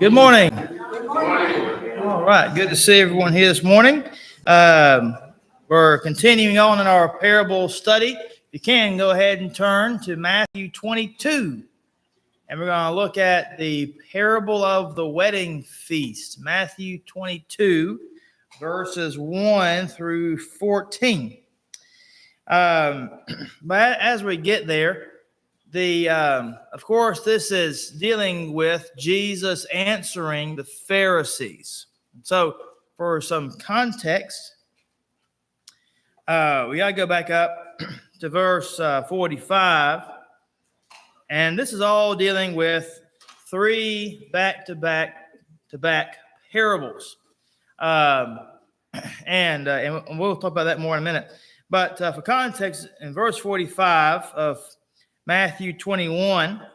Good morning. All right, good to see everyone here this morning. We're continuing on in our parable study. If you can, go ahead and turn to Matthew 22. And we're going to look at the parable of the wedding feast. Matthew 22, verses 1 through 14. But as we get there, of course, this is dealing with Jesus answering the Pharisees. So, for some context, we got to go back up to verse 45, and this is all dealing with three back-to-back parables, and we'll talk about that more in a minute. But for context, in verse 45 of Matthew 21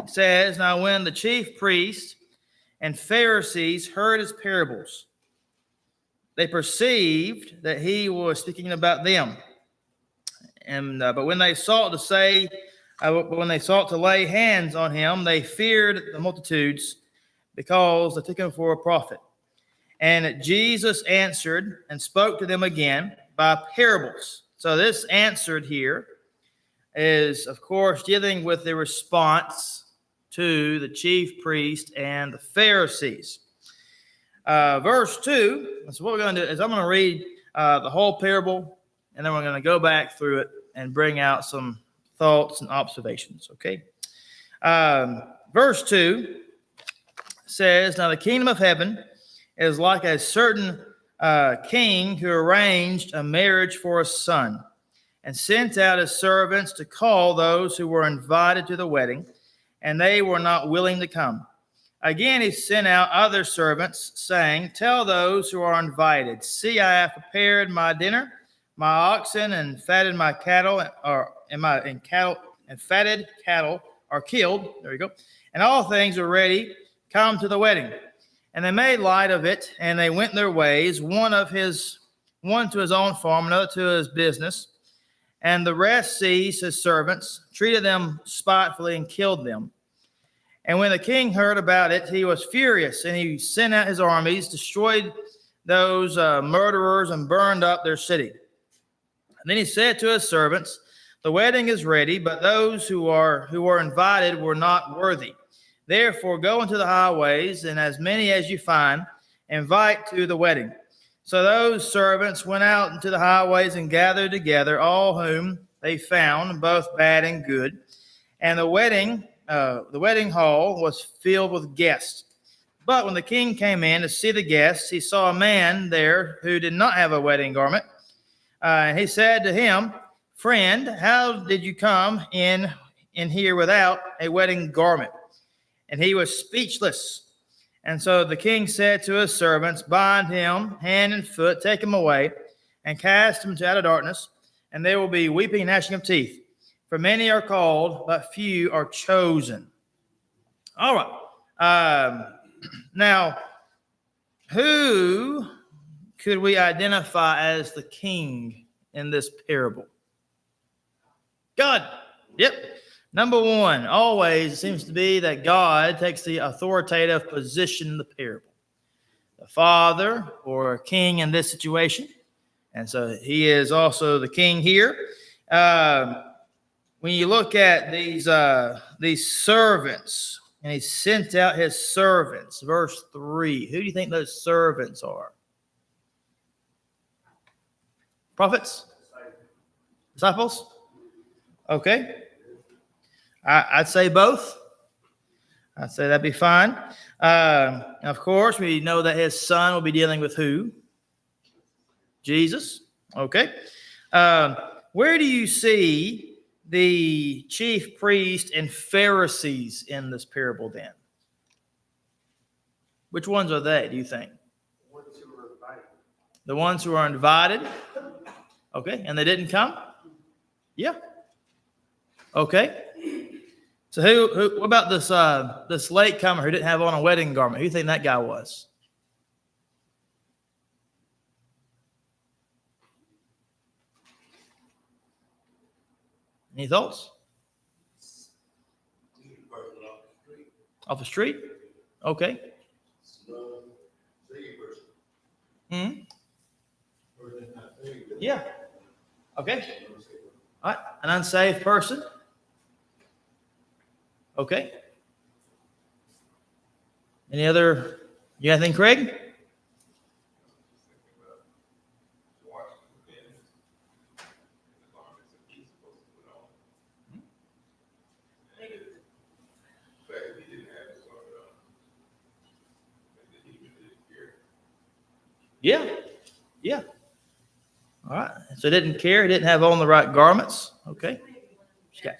says, "Now when the chief priests and Pharisees heard his parables, they perceived that he was speaking about them. But when they sought to lay hands on him, they feared the multitudes, because they took him for a prophet. And Jesus answered and spoke to them again by parables." So this answered here is, of course, dealing with the response to the chief priest and the Pharisees. Verse 2, so what we're going to do is I'm going to read the whole parable, and then we're going to go back through it and bring out some thoughts and observations, okay? Verse 2 says, "Now the kingdom of heaven is like a certain king who arranged a marriage for a son, and sent out his servants to call those who were invited to the wedding, and they were not willing to come. Again, he sent out other servants, saying, 'Tell those who are invited, see, I have prepared my dinner. My oxen and fatted my cattle and fatted cattle are killed.'" There you go. "And all things are ready. Come to the wedding." And they made light of it, and they went their ways, one to his own farm, another to his business. And the rest seized his servants, treated them spitefully, and killed them. And when the king heard about it, he was furious, and he sent out his armies, destroyed those murderers, and burned up their city. And then he said to his servants, "The wedding is ready, but those who were invited were not worthy. Therefore go into the highways, and as many as you find, invite to the wedding." So those servants went out into the highways and gathered together all whom they found, both bad and good. And the wedding hall was filled with guests. But when the king came in to see the guests, he saw a man there who did not have a wedding garment. And he said to him, "Friend, how did you come in here without a wedding garment?" And he was speechless. And so the king said to his servants, "Bind him hand and foot, take him away, and cast him into outer darkness, and there will be weeping and gnashing of teeth. For many are called, but few are chosen." All right. Now, who could we identify as the king in this parable? God. Yep. Number one, always it seems to be that God takes the authoritative position in the parable. The father, or king in this situation, and so he is also the king here. When you look at these servants, and he sent out his servants, verse 3, who do you think those servants are? Prophets? Disciples? Okay. I'd say both. I'd say that'd be fine. Of course, we know that his son will be dealing with who? Jesus. Okay. Where do you see the chief priest and Pharisees in this parable then? Which ones are they, do you think? The ones who are invited. Okay. And they didn't come? Yeah. Okay. So what about this latecomer who didn't have on a wedding garment? Who do you think that guy was? Any thoughts? Off the street? Okay. Hmm. Yeah. Okay. All right. An unsaved person. Okay. Any other? You got anything, Craig? Yeah. Yeah. All right. So it didn't care. It didn't have on the right garments. Okay. Yeah.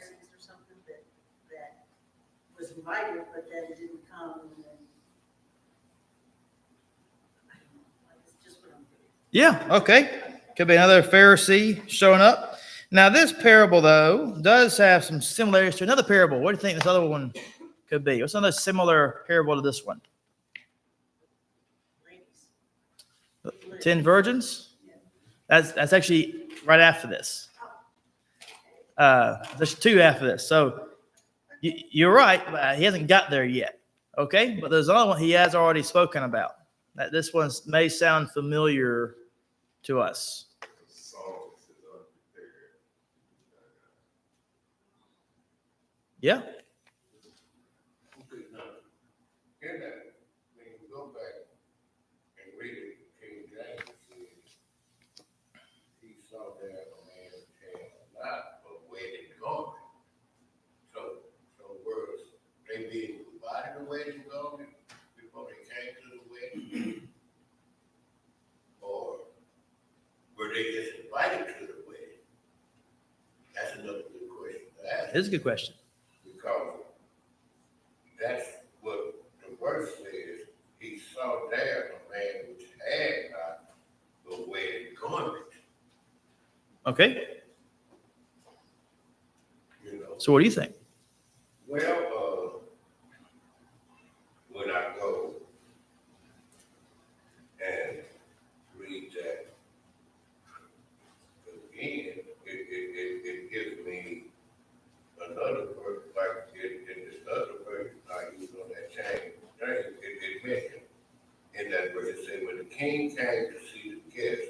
Was invited, but then didn't come. And then, I don't know. It's just what I'm doing. Yeah. Okay. Could be another Pharisee showing up. Now, this parable, though, does have some similarities to another parable. What do you think this other one could be? What's another similar parable to this one? Ladies. 10 virgins? That's actually right after this. There's two after this. So you're right. But he hasn't got there yet. Okay. But there's another one he has already spoken about. That this one may sound familiar to us. Yeah. Okay, now, in that, when you go back and read it, King James says, he saw there a man had not a wedding garment. So words, they being provided a wedding garment before they came to the wedding? Or were they just invited to the wedding? That's another good question to ask. It's a good question. Because that's what the verse says. He saw there a man which had not the wedding garment, Okay. you know. So what do you think? Well, when I go and read that again, it gives me another verse, like in this other verse, I use on that same thing, it mentioned in that verse, it said, when the king came to see the guest,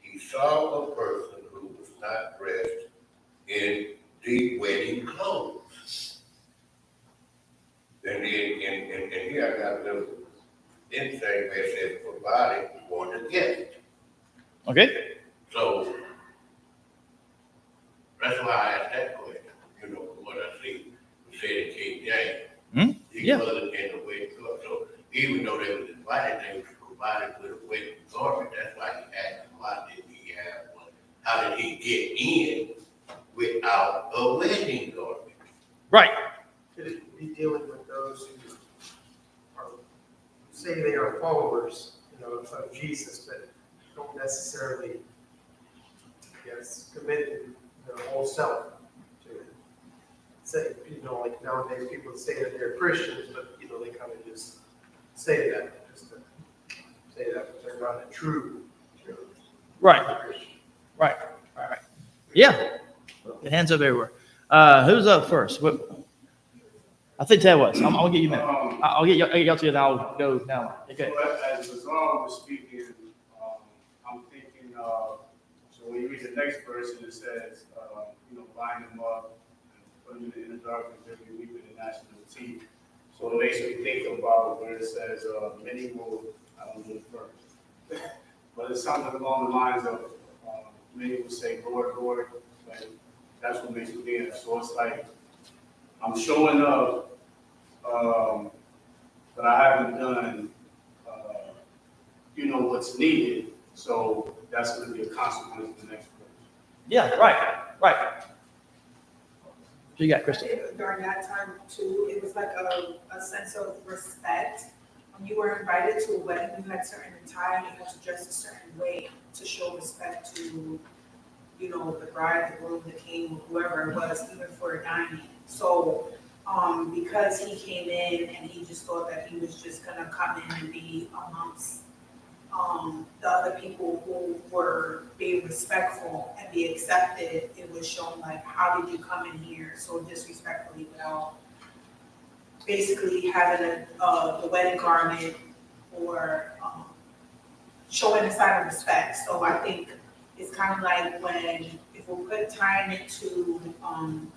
he saw a person who was not dressed in the wedding clothes. And then, and here I got a little insight where it says, provided for the guest. Okay. So, that's why I asked that question, you know, from what I see, we said in King James. Hmm? He Yeah. wasn't in the wedding garment. So even though they was invited, they was provided with a wedding garment. That's why he asked, why didn't he have one? How did he get in without a wedding garment? Right. Could it be dealing with those who are, say they are followers, of Jesus, but don't necessarily, commit their whole self to it? Say, like nowadays people say that they're Christians, but, they kind of just say that, just to say that, but they're not a true Right. Christian. Right. Right. Yeah. The hands up everywhere. Who's up first? I think Ted was. I'm gonna get you a minute. I'll get y'all to you, and I'll go now. Okay. But as Lazar was speaking, I'm thinking, so when you read the next verse, and it says, bind them up and put them in the darkness, every weeping and gnashing of teeth. So it makes me think about where it says, many will, I don't know the verse, but it's something along the lines of, many will say, Lord, Lord, like, that's what makes me think. So it's like, I'm showing up, but I haven't done, what's needed. So that's going to be a consequence of the next verse. Yeah. Right. Right. What you got, Kristen? During that time too, it was like a sense of respect. When you were invited to a wedding, you had certain attire, you had to dress a certain way to show respect to, the bride, the groom, the king, whoever it was, even for dining. So, because he came in and he just thought that he was just gonna come in and be amongst the other people who were being respectful and be accepted, it was shown like, how did you come in here so disrespectfully without basically having the wedding garment or showing a sign of respect. So I think it's kind of like if we're tying it to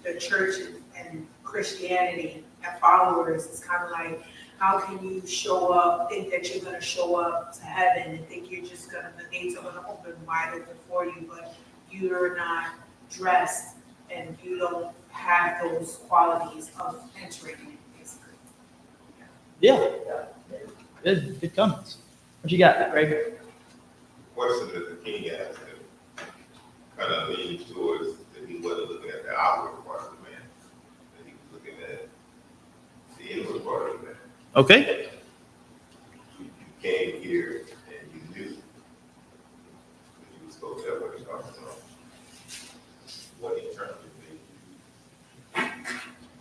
the church and Christianity and followers, it's kind of like, how can you show up, think that you're gonna show up to heaven and think you're just gonna, the gates are gonna open wide open for you, but you're not dressed and you don't have those qualities of entering in, basically. Yeah. Good comments. What you got, Greg? Question that the king asked him kind of leans towards that he wasn't looking at the outward part of the man, that he was looking at the inward part of the man. Okay. You came here and you knew that you were supposed to have what you're talking about. What internally made you?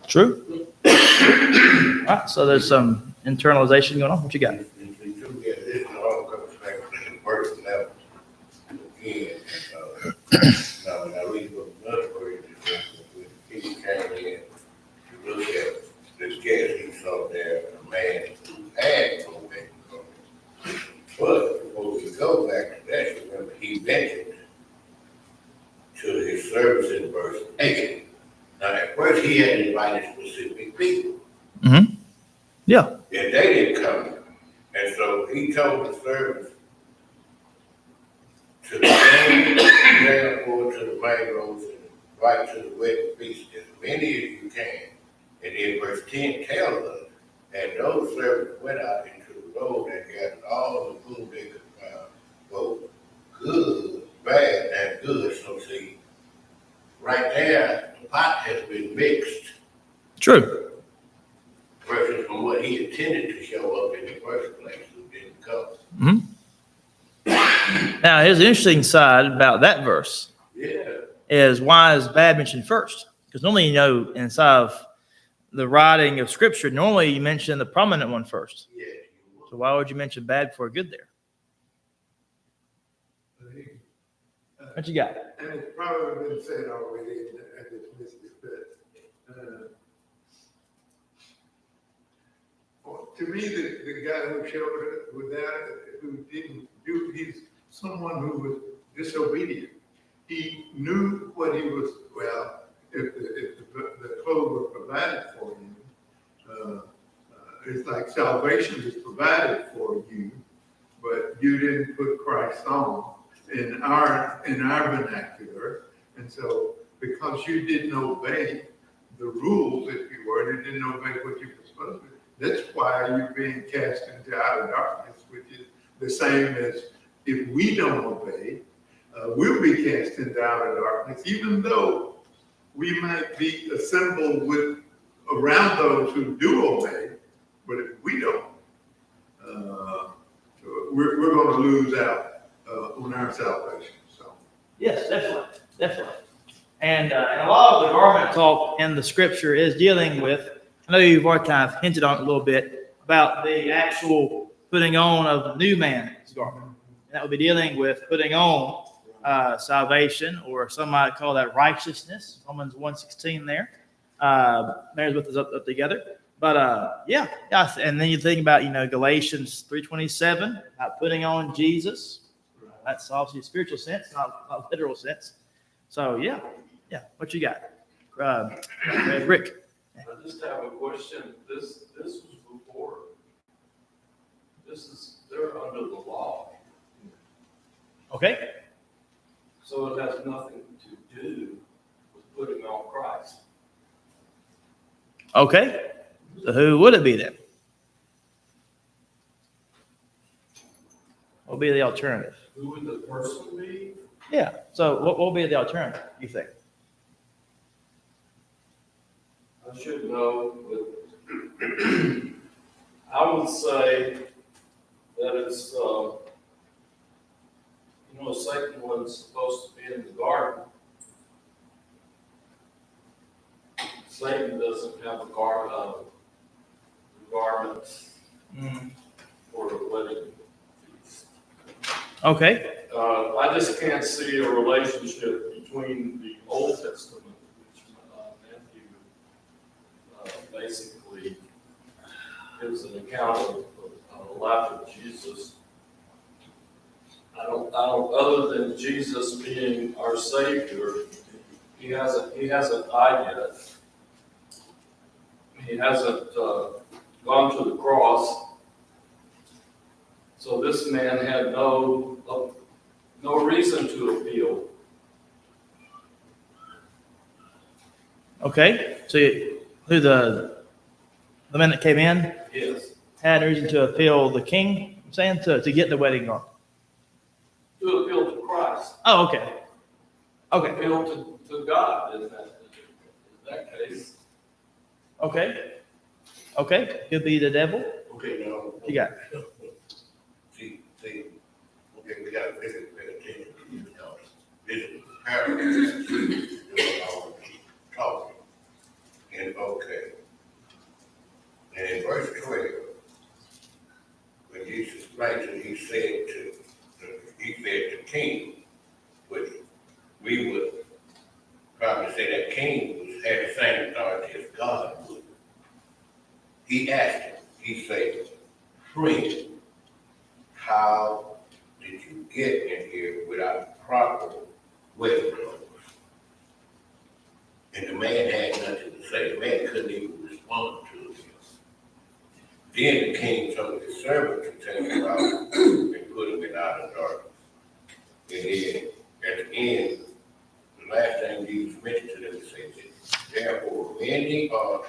True. All right, so there's some internalization going on. What you got? This all comes back to the verse level again. Now, when I read what another verse is, when the king came in to look at this guest, he saw there a man who had no wedding garment. But when we go back to that, remember, he mentioned to his servants in verse 8. Now, at first, he had invited specific people. Mm-hmm. Yeah. And they didn't come. And so he told the servants to stand therefore to the main roads and right to the wedding feast, as many as you can. And then verse 10 tells us, and those servants went out into the road and gathered all the food they could find, both good, bad, and good. So see, right there, the pot has been mixed True. versus from what he intended to show up in the first place, who didn't come. Mm-hmm. Now, here's the interesting side about that verse Yeah. is why is bad mentioned first? Because normally, inside of the writing of Scripture, normally you mention the prominent one first. Yeah. So why would you mention bad before good there? What you got? And it's probably been said already, and I just missed it, but, to me, the guy who showed it with that, who didn't do, he's someone who was disobedient. He knew what he was, well, if the clothes were provided for you, it's like salvation is provided for you, but you didn't put Christ on in our vernacular. And so because you didn't obey the rules, if you were, you didn't obey what you were supposed to, that's why you're being cast into outer darkness, which is the same as if we don't obey, we'll be cast into outer darkness, even though we might be assembled with around those who do obey, but if we don't, we're going to lose out on our salvation. So Yes, definitely. And a lot of the garment talk in the Scripture is dealing with, I know you've already kind of hinted on it a little bit, about the actual putting on of the new man's garment. And that would be dealing with putting on salvation, or some might call that righteousness, Romans 1:16 there. Mary's with us up together. But yeah, and then you think about, Galatians 3:27, about putting on Jesus. That's obviously a spiritual sense, not a literal sense. So yeah. What you got, Rick? I just have a question. This was before. They're under the law, Okay. so it has nothing to do with putting on Christ. Okay. So who would it be then? What would be the alternative? Who would the person be? Yeah. So what will be the alternative, you think? I should know, but I would say that it's, Satan wasn't supposed to be in the garden. Satan doesn't have a garment for the wedding feast. Okay. I just can't see a relationship between the Old Testament, which Matthew basically gives an account of the life of Jesus. I don't, other than Jesus being our Savior, he hasn't died yet. He hasn't gone to the cross. So this man had no reason to appeal. Okay, so who the man that came in Yes. had reason to appeal the king, I'm saying, to get the wedding garment. To appeal to Christ. Oh, okay. Okay, Appeal to God in that case. okay. Okay, could be the devil. Okay, now. You got See, okay, we gotta pay attention to these dogs. This is parallel talking. And okay. And in verse 12, when Jesus writes it, he said to king, which we would probably say that king had the same authority as God would. He asked him, he said, friend, how did you get in here without proper wedding clothes? And the man had nothing to say. The man couldn't even respond to him. Then the king told his servant to take him out and put him in outer darkness. And then at the end, the last thing Jesus mentioned to them, he said, therefore, many are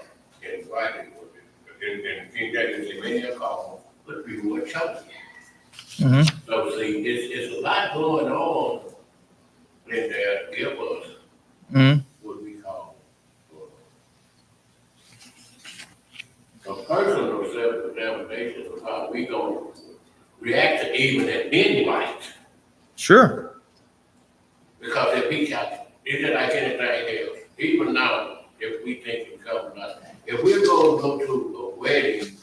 invited. And King James said, many are called, but few are chosen. Mm-hmm. So see, it's a lot going on in there to give us Mm-hmm. what we call a personal self-examination of how we gonna react to even an invite. Sure. Because if he got, it's just like anything else, even now, if we think it's coming up, if we're gonna go to a wedding,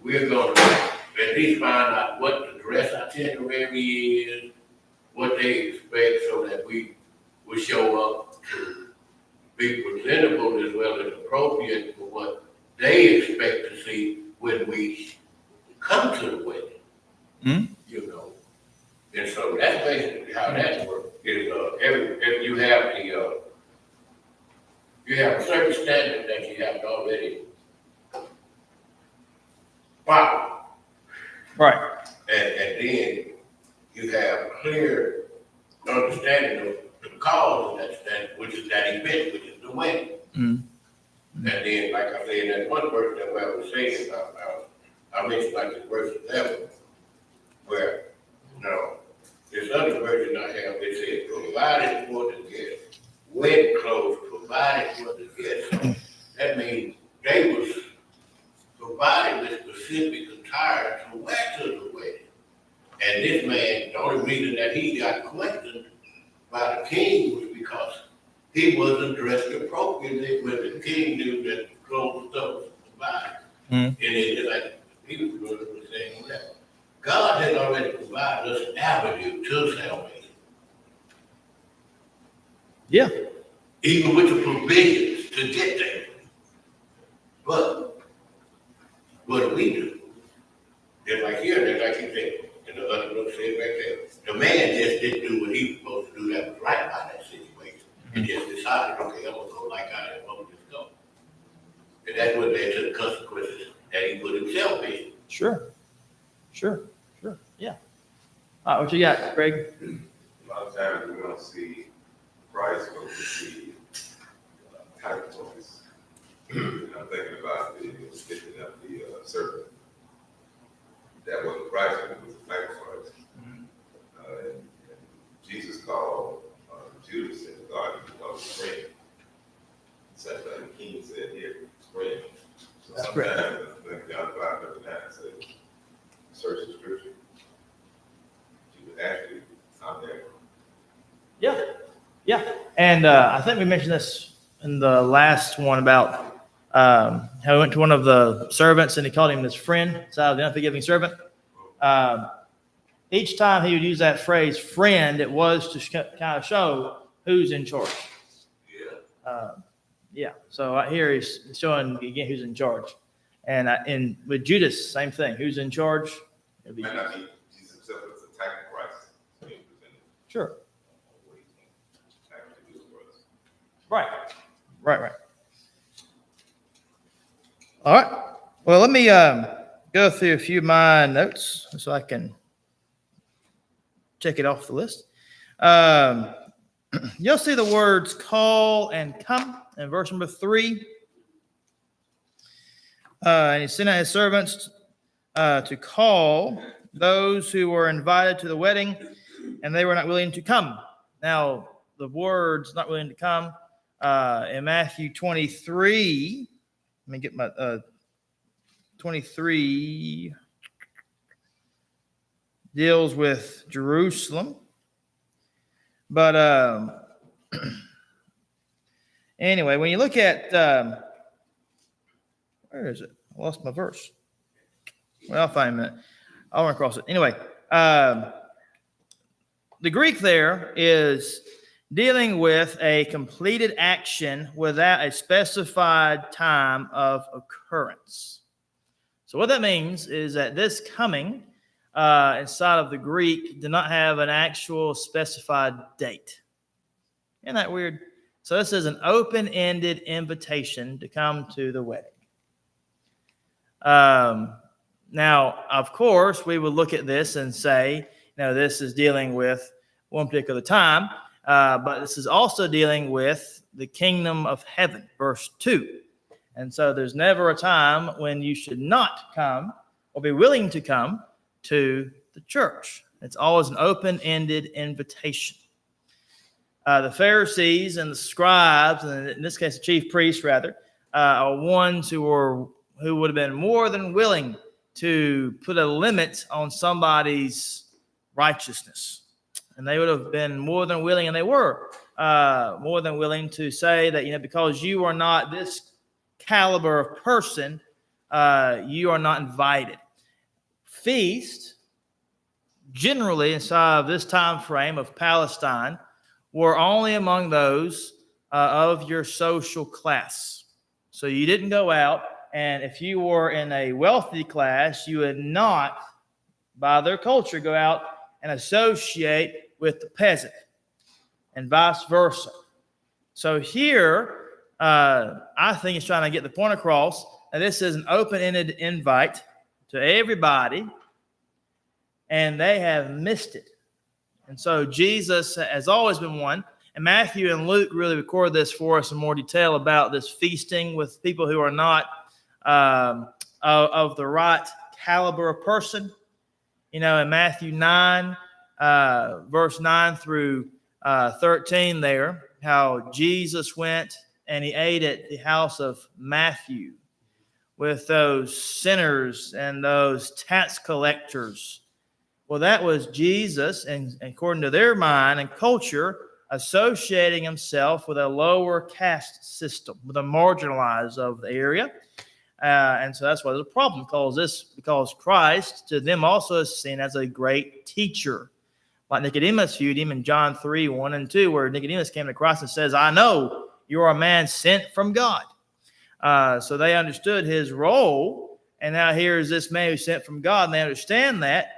we're gonna at least find out what the dress itinerary is, what they expect, so that we will show up to be presentable as well as appropriate for what they expect to see when we come to the wedding. Hmm? You know, and so that's basically how that works. Is if you have you have a certain standard that you have already followed. Right. And then you have clear understanding of the cause of that standard, which is that event, which is the wedding. Mm. And then, like I said, in that one verse that I was saying about, I mentioned like the verse 11, where, this other version I have, it says, provided for the guest, wedding clothes provided for the guest. That means they was provided with specific attire to wear to the wedding. And this man, the only reason that he got questioned by the king was because he wasn't dressed appropriately when the king knew that the clothes and stuff was provided. Mm. And it's like, he was saying that God had already provided us an avenue to salvation. Yeah. Even with the provisions to get there. But what do we do? Just like here, just like you said, and the other book said right there, the man just didn't do what he was supposed to do that was right by that situation. And just decided, okay, I'm gonna go like I am, I'm gonna just go. And that's what led to the consequences that he put himself in. Sure. Sure. Sure. Yeah. All right, what you got, Greg? A lot of times we don't see Christ, but we see type points. And I'm thinking about the sticking up the serpent. That wasn't Christ, it was the type points. And Jesus called Judas and God to become his friend. Such like the king said here, friend. So That's sometimes, like John 5:39 says, search the scripture. You would actually out there. Yeah. Yeah. And I think we mentioned this in the last one about how he went to one of the servants and he called him his friend, so the unforgiving servant. Each time he would use that phrase, friend, it was to kind of show who's in charge. Yeah. Yeah. So right here he's showing again who's in charge. And with Judas, same thing. Who's in charge? It'll be Might not be Jesus himself, but it's a type of Christ being presented. Sure. What he's going to actually do for us. Right. All right. Well, let me go through a few of my notes so I can check it off the list. You'll see the words call and come in verse number 3. And he sent out his servants to call those who were invited to the wedding, and they were not willing to come. Now, the words not willing to come in Matthew 23, let me get my 23 deals with Jerusalem. But anyway, when you look at, where is it? I lost my verse. Well, I'll find it. I'll run across it. Anyway, the Greek there is dealing with a completed action without a specified time of occurrence. So what that means is that this coming inside of the Greek did not have an actual specified date. Isn't that weird? So this is an open-ended invitation to come to the wedding. Now, of course, we would look at this and say, this is dealing with one particular time, but this is also dealing with the kingdom of heaven, verse 2. And so there's never a time when you should not come or be willing to come to the church. It's always an open-ended invitation. The Pharisees and the scribes, and in this case, the chief priests, rather, are ones who would have been more than willing to put a limit on somebody's righteousness. And they would have been more than willing, and they were more than willing to say that, because you are not this caliber of person, you are not invited. Feast, generally inside of this time frame of Palestine, were only among those of your social class. So you didn't go out, and if you were in a wealthy class, you would not, by their culture, go out and associate with the peasant, and vice versa. So here, I think he's trying to get the point across that this is an open-ended invite to everybody, and they have missed it. And so Jesus has always been one, and Matthew and Luke really record this for us in more detail about this feasting with people who are not of the right caliber of person. In Matthew 9, verse 9 through 13 there, how Jesus went and he ate at the house of Matthew with those sinners and those tax collectors. Well, that was Jesus, and according to their mind and culture, associating himself with a lower caste system, with the marginalized of the area. And so that's why there's a problem, because Christ to them also is seen as a great teacher. Like Nicodemus viewed him in John 3, 1 and 2, where Nicodemus came to Christ and says, I know you are a man sent from God. So they understood his role, and now here's this man who's sent from God, and they understand that.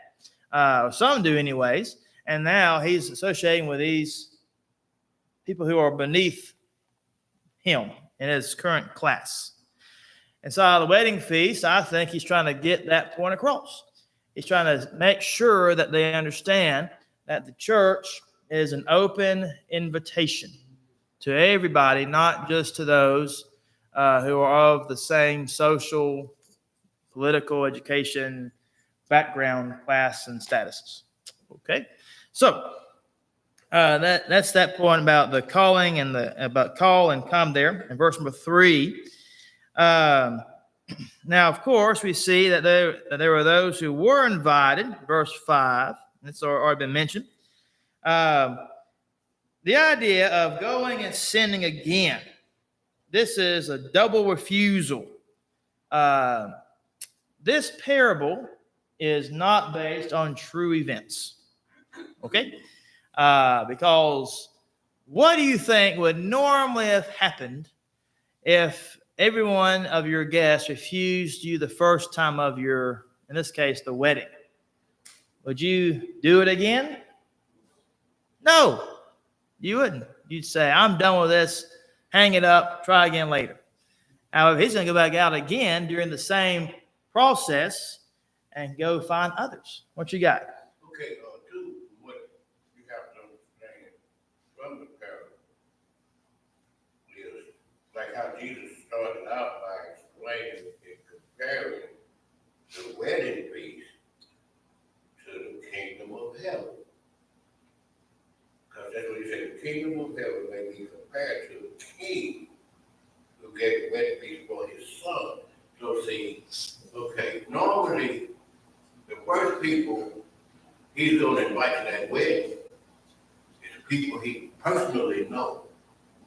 Some do anyways, and now he's associating with these people who are beneath him in his current class. And so the wedding feast, I think he's trying to get that point across. He's trying to make sure that they understand that the church is an open invitation to everybody, not just to those who are of the same social, political, education, background, class, and statuses. Okay, so that's that point about the calling and about call and come there in verse number 3. Now, of course, we see that there were those who were invited, verse 5. It's already been mentioned. The idea of going and sinning again. This is a double refusal. This parable is not based on true events. Okay? Because what do you think would normally have happened if every one of your guests refused you the first time of your, in this case, the wedding, would you do it again? No, you wouldn't. You'd say, I'm done with this, hang it up, try again later. However, he's going to go back out again during the same process and go find others. What you got? Okay, two, what you have to understand from the parable is like how Jesus started out by explaining and comparing the wedding feast to the kingdom of heaven. Because that's what he said, the kingdom of heaven may be compared to the king who gave the wedding feast for his son. So see, okay, normally the first people he's going to invite to that wedding is people he personally knows,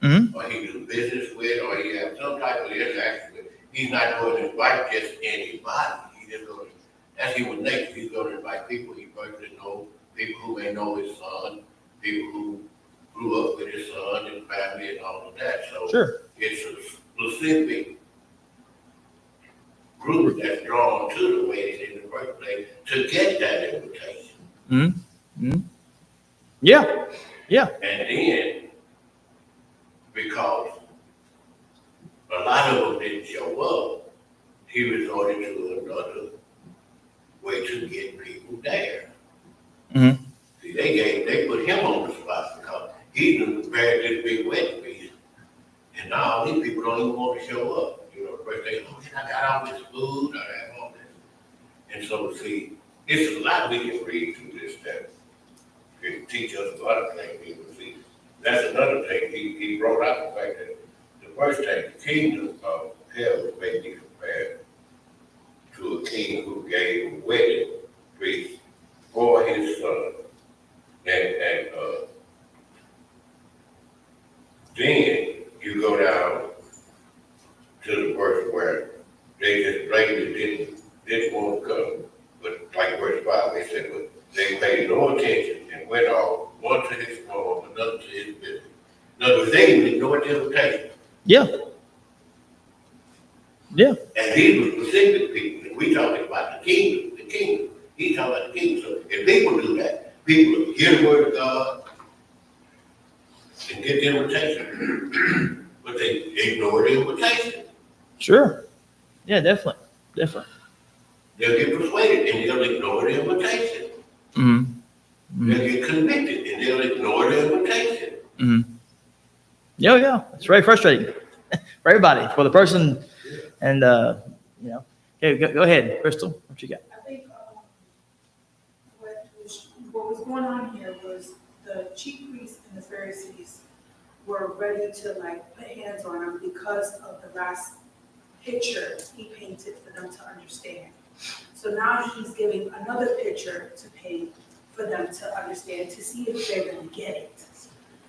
Mm-hmm. or he do business with, or he has some type of interaction with. He's not going to invite just anybody. He's just going to, as he would nature, he's going to invite people he personally knows, people who may know his son, people who grew up with his son and family and all of that. So Sure. it's a specific group that's drawn to the wedding in the first place to get that invitation. Mm-hmm. Mm-hmm. Yeah. Yeah. And then, because a lot of them didn't show up, he resorted to another way to get people there. Mm-hmm. See, they put him on the spot because he done prepared this big wedding feast, and now all these people don't even want to show up. You know, first they, oh, I got all this food, I have all this. And so, see, it's a lot we can read through this that can teach us a lot of things. People see, that's another thing he brought out the fact that the first thing, the kingdom of hell may be compared to a king who gave a wedding feast for his son. And then you go down to the verse where they just blatantly didn't want to come. But like verse 5, they said, but they paid no attention and went off, one to his farm, another to his business. In other words, they ignored the invitation. Yeah. Yeah. And these were specific people. And we talking about the kingdom, He's talking about the kingdom. So if people do that, people will hear the word of God and get the invitation. But they ignore the invitation. Sure. Yeah, definitely. Definitely. They'll get persuaded and they'll ignore the invitation. Mm-hmm. They'll get convicted and they'll ignore the invitation. Mm-hmm. Yeah, yeah. It's very frustrating for everybody, for the person, and you know. Okay, go ahead, Crystal. What you got? I think what was going on here was the chief priests and the Pharisees were ready to like put hands on him because of the last picture he painted for them to understand. So now he's giving another picture to paint for them to understand, to see if they're going to get it.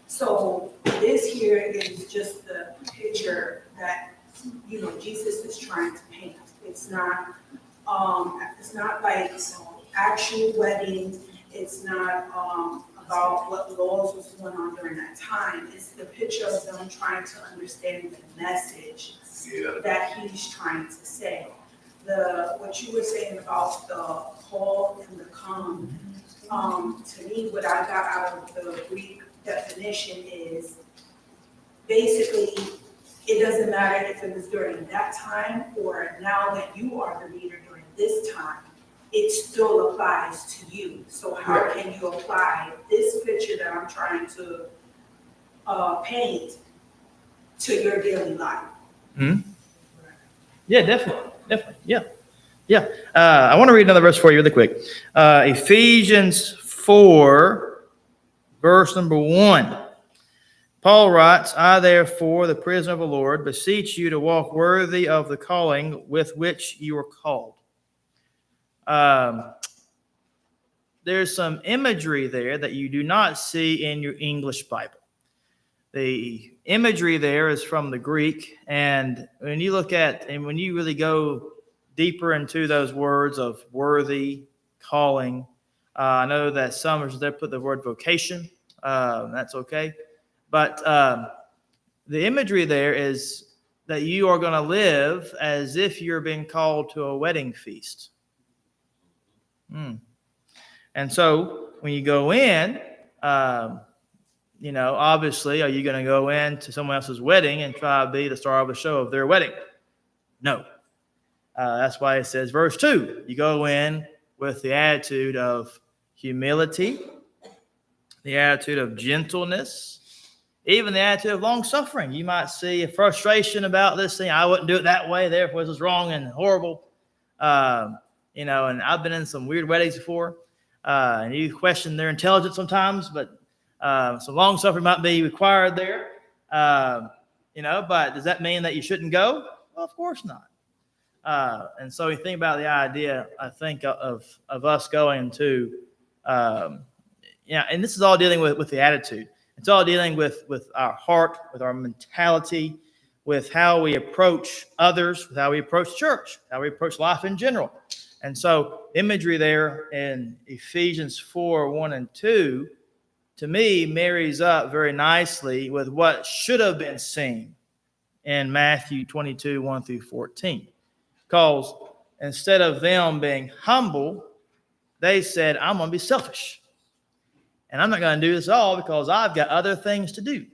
So this here is just the picture that, you know, Jesus is trying to paint. It's not like actual weddings. It's not about what laws was going on during that time. It's the picture of them trying to understand the message that he's trying to say. What you were saying about the call and the come, to me, what I got out of the Greek definition is basically it doesn't matter if it was during that time or now that you are the leader during this time, it still applies to you. So how can you apply this picture that I'm trying to paint to your daily life? Mm-hmm. Yeah, definitely. Yeah. Yeah. I want to read another verse for you really quick. Ephesians 4, verse number 1. Paul writes, I therefore, the prisoner of the Lord, beseech you to walk worthy of the calling with which you are called. There's some imagery there that you do not see in your English Bible. The imagery there is from the Greek, and when you look at, and when you really go deeper into those words of worthy, calling, I know that some there put the word vocation. That's okay. But the imagery there is that you are going to live as if you're being called to a wedding feast. And so when you go in, obviously, are you going to go into someone else's wedding and try to be the star of the show of their wedding? No. That's why it says, verse 2, you go in with the attitude of humility, the attitude of gentleness, even the attitude of long suffering. You might see a frustration about this thing. I wouldn't do it that way. Therefore, this is wrong and horrible. And I've been in some weird weddings before. And you question their intelligence sometimes, but some long suffering might be required there. But does that mean that you shouldn't go? Well, of course not. And so you think about the idea, I think, of us going to, and this is all dealing with the attitude. It's all dealing with our heart, with our mentality, with how we approach others, with how we approach church, how we approach life in general. And so imagery there in Ephesians 4:1-2, to me, marries up very nicely with what should have been seen in Matthew 22:1-14. Because instead of them being humble, they said, I'm going to be selfish. And I'm not going to do this all because I've got other things to do.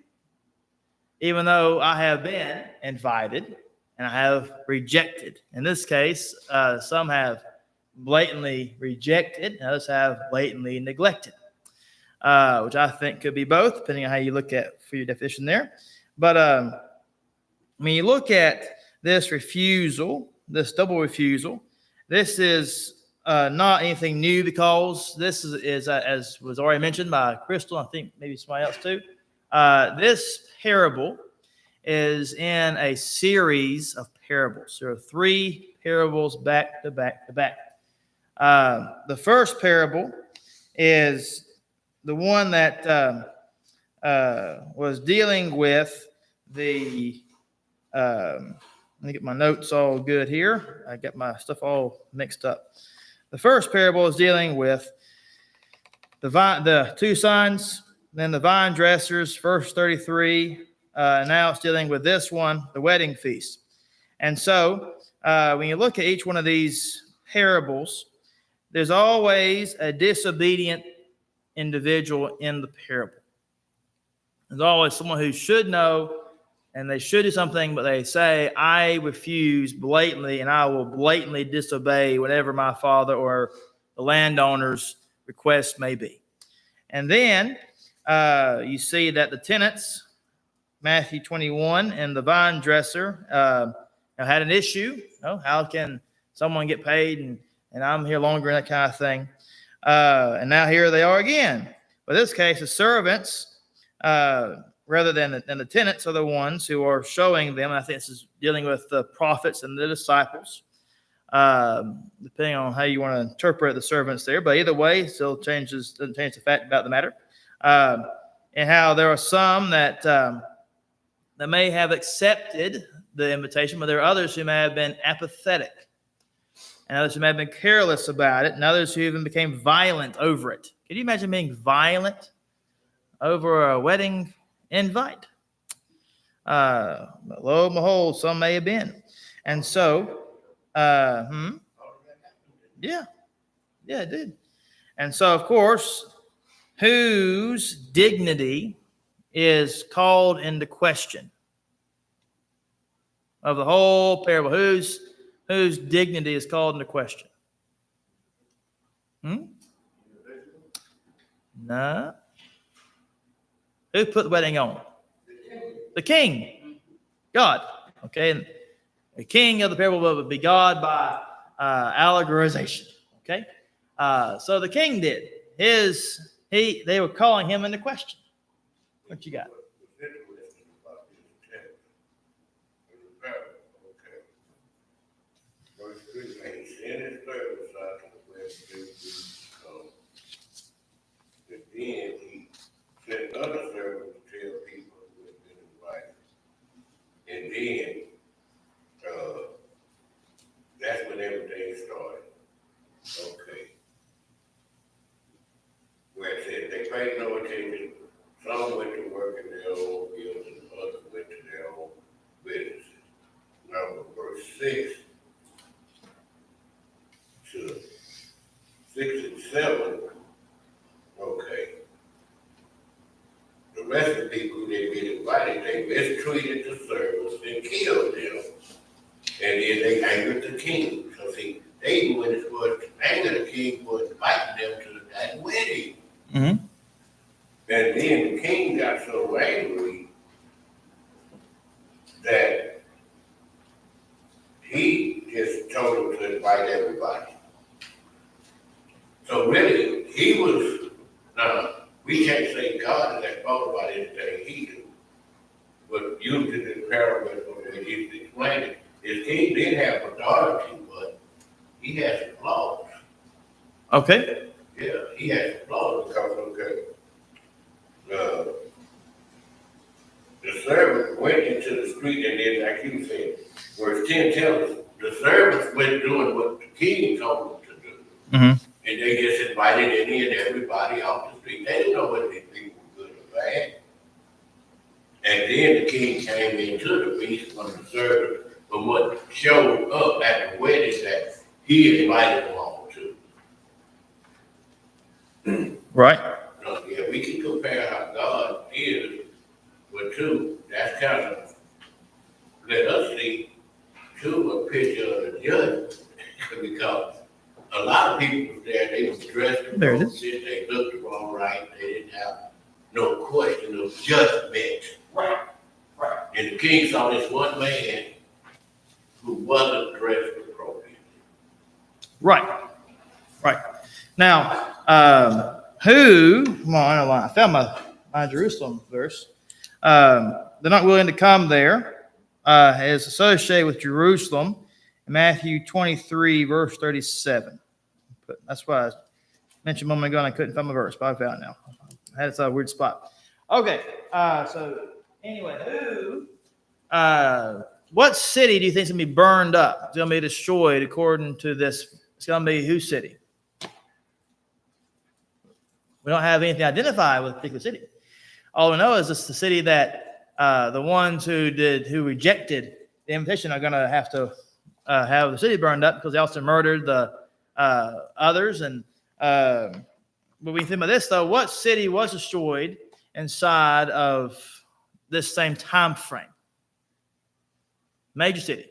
Even though I have been invited and I have rejected. In this case, some have blatantly rejected, and others have blatantly neglected, which I think could be both, depending on how you look at for your definition there. But when you look at this refusal, this double refusal, this is not anything new, because this is as was already mentioned by Crystal, I think maybe somebody else too. This parable is in a series of parables. There are 3 parables back to back to back. The first parable is the one that was dealing with the let me get my notes all good here. I got my stuff all mixed up. The first parable is dealing with the 2 sons, then the vine dressers, verse 33. Now it's dealing with this one, the wedding feast. And so when you look at each one of these parables, there's always a disobedient individual in the parable. There's always someone who should know and they should do something, but they say, I refuse blatantly, and I will blatantly disobey whatever my father or the landowner's request may be. And then you see that the tenants, Matthew 21, and the vine dresser had an issue. How can someone get paid and I'm here longer and that kind of thing. And now here they are again. But in this case, the servants, rather than the tenants, are the ones who are showing them. And I think this is dealing with the prophets and the disciples, depending on how you want to interpret the servants there. But either way, still doesn't change the fact about the matter. And how there are some that may have accepted the invitation, but there are others who may have been apathetic, and others who may have been careless about it, and others who even became violent over it. Can you imagine being violent over a wedding invite? But lo and behold, some may have been. And so, yeah, it did. And so, of course, whose dignity is called into question? Of the whole parable, whose dignity is called into question? No. Who put the wedding on? The king. God. Okay. And the king of the parable would be God by allegorization. Okay. So the king did. They were calling him into question. What you got? Then he sent other servants to tell people who had been invited. And then that's when everything started. Okay. Where it said they paid no attention. Some went to work in their own fields and others went to their own businesses. 7, okay. The rest of the people who didn't get invited, they mistreated the servants and killed them. And then they angered the king. So see, they even went as far as to anger the king for inviting them to that wedding. Mm-hmm. And then the king got so angry that he just told them to invite everybody. So really, he was, now, we can't say God is at fault about anything he do. But using the parable when he's explaining, his king did have authority, but he has some flaws. Okay. Yeah, he has some flaws because, okay, the servant went into the street and then, like you said, verse 10 tells us, the servants went doing what the king told them to do. Mm-hmm. And they just invited any and everybody off the street. They didn't know whether these people were good or bad. And then the king came into the feast from the servant from what showed up at the wedding that he invited them all to. Right. So, yeah, we can compare how God is with two. That's kind of let us see too a picture of the judge because a lot of people was there, they was dressed There it is. appropriate, they looked all right, they didn't have no question of judgment. Right. Right. And the king saw this one man who wasn't dressed appropriately. Right. Right. Now, who, come on, I found my Jerusalem verse. They're not willing to come there, is associated with Jerusalem in Matthew 23, verse 37. But that's why I mentioned a moment ago and I couldn't find my verse, but I found it now. I had a weird spot. Okay, so anyway, what city do you think is going to be burned up? It's going to be destroyed according to this. It's going to be whose city? We don't have anything identified with a particular city. All we know is it's the city that the ones who rejected the invitation are going to have the city burned up because they also murdered the others. And but when you think about this, though, what city was destroyed inside of this same time frame? Major city.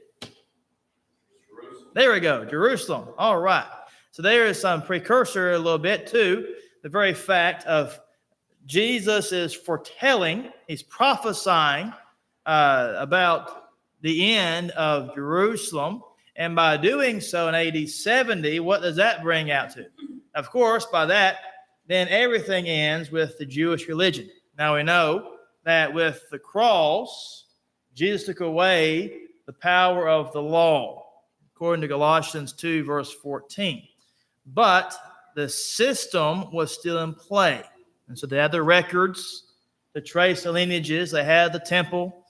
There we go, Jerusalem. All right. So there is some precursor a little bit to the very fact of Jesus is foretelling, he's prophesying about the end of Jerusalem. And by doing so in AD 70, what does that bring out to? Of course, by that, then everything ends with the Jewish religion. Now we know that with the cross, Jesus took away the power of the law, according to Galatians 2, verse 14. But the system was still in play. And so they had the records to trace the lineages. They had the temple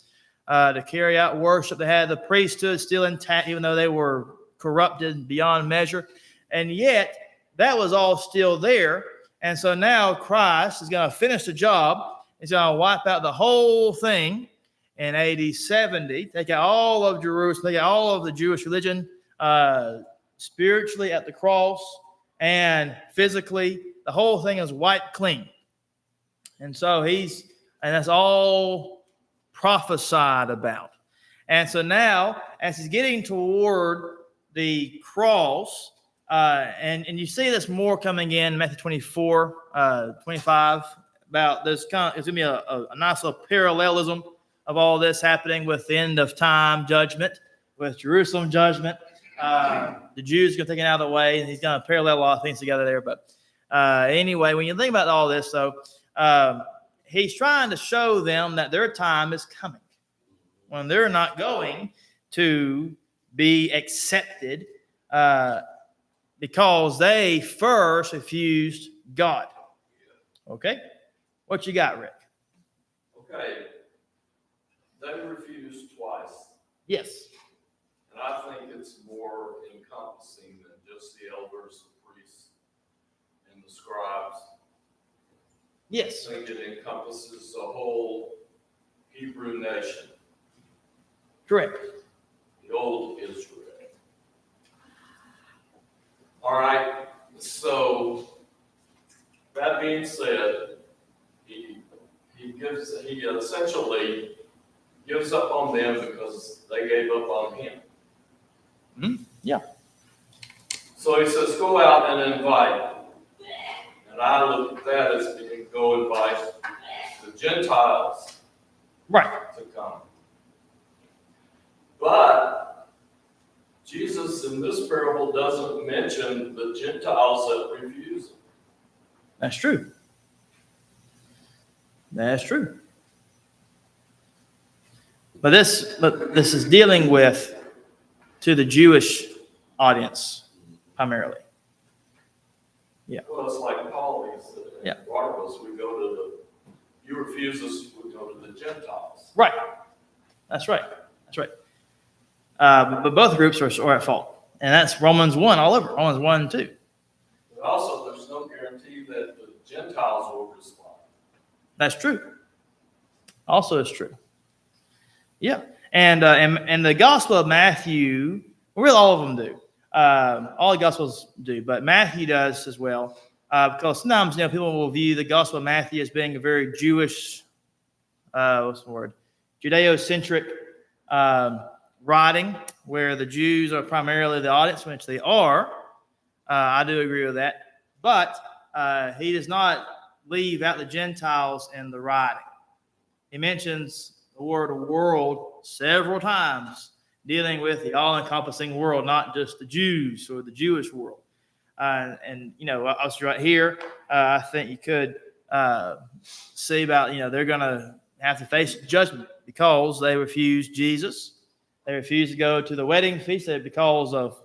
to carry out worship. They had the priesthood still intact, even though they were corrupted beyond measure. And yet, that was all still there. And so now Christ is going to finish the job. He's going to wipe out the whole thing in AD 70, take out all of Jerusalem, take out all of the Jewish religion spiritually at the cross and physically. The whole thing is wiped clean. And so and that's all prophesied about. And so now, as he's getting toward the cross, and you see this more coming in Matthew 24, 25, about this kind of, it's going to be a nice little parallelism of all this happening with the end of time judgment, with Jerusalem judgment. The Jews are going to take it out of the way, and he's going to parallel a lot of things together there. But anyway, when you think about all this, though, he's trying to show them that their time is coming when they're not going to be accepted because they first refused God. Okay? What you got, Rick? Okay. They refused twice. Yes. And I think it's more encompassing than just the elders, the priests, and the scribes. Yes. I think it encompasses the whole Hebrew nation, Correct. the old Israel. All right, so he essentially gives up on them because they gave up on him. Yeah. So he says, go out and invite. And I look at that as being, go invite the Gentiles Right. to come. But Jesus in this parable doesn't mention the Gentiles that refuse him. That's true. That's true. But this is dealing with to the Jewish audience primarily. Well, it's like Paul, he said, Yeah. Barnabas, we go to you refuse us, we go to the Gentiles. Right. That's right. That's right. But both groups are at fault. And that's Romans 1 all over. Romans 1 and 2. But also, there's no guarantee that the Gentiles will respond. That's true. Also is true. Yeah. And the Gospel of Matthew, really all of them do. All the Gospels do, but Matthew does as well. Because sometimes, people will view the Gospel of Matthew as being a very Jewish, Judeo-centric writing, where the Jews are primarily the audience, which they are. I do agree with that. But he does not leave out the Gentiles in the writing. He mentions the word world several times, dealing with the all-encompassing world, not just the Jews or the Jewish world. Also right here, I think you could see about, they're going to have to face judgment because they refused Jesus. They refused to go to the wedding feast because of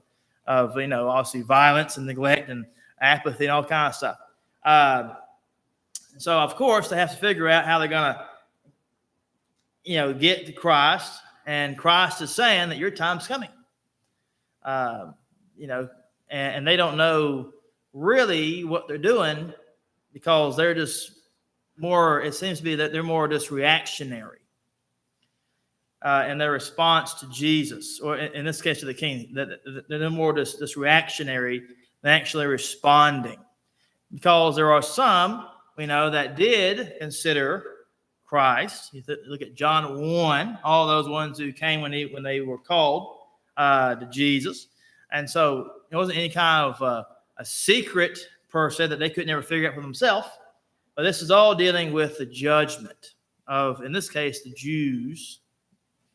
obviously violence and neglect and apathy and all kind of stuff. So, of course, they have to figure out how they're going to, get to Christ. And Christ is saying that your time's coming. And they don't know really what they're doing because they're just more, it seems to be that they're more just reactionary in their response to Jesus, or in this case to the king. They're more just reactionary than actually responding. Because there are some, that did consider Christ. You look at John 1, all those ones who came when they were called to Jesus. And so it wasn't any kind of a secret per se that they could never figure out for themselves. But this is all dealing with the judgment of, in this case, the Jews,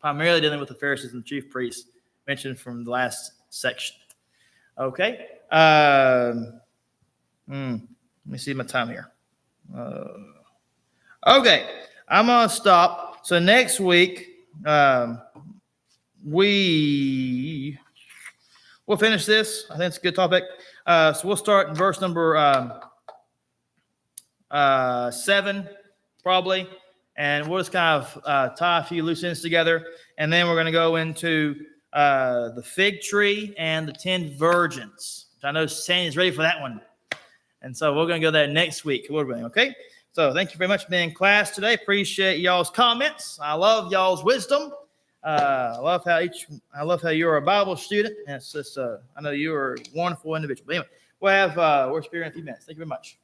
primarily dealing with the Pharisees and the chief priests mentioned from the last section. Okay. Let me see my time here. Okay. I'm going to stop. So next week, we'll finish this. I think it's a good topic. So we'll start in verse number 7, probably. And we'll just kind of tie a few loose ends together. And then we're going to go into the fig tree and the 10 virgins. Which I know Sandy's ready for that one. And so we're going to go there next week. Lord willing, okay? So thank you very much for being in class today. Appreciate y'all's comments. I love y'all's wisdom. I love how you're a Bible student. And it's just, I know you're a wonderful individual. But anyway, we'll have worship here in a few minutes. Thank you very much.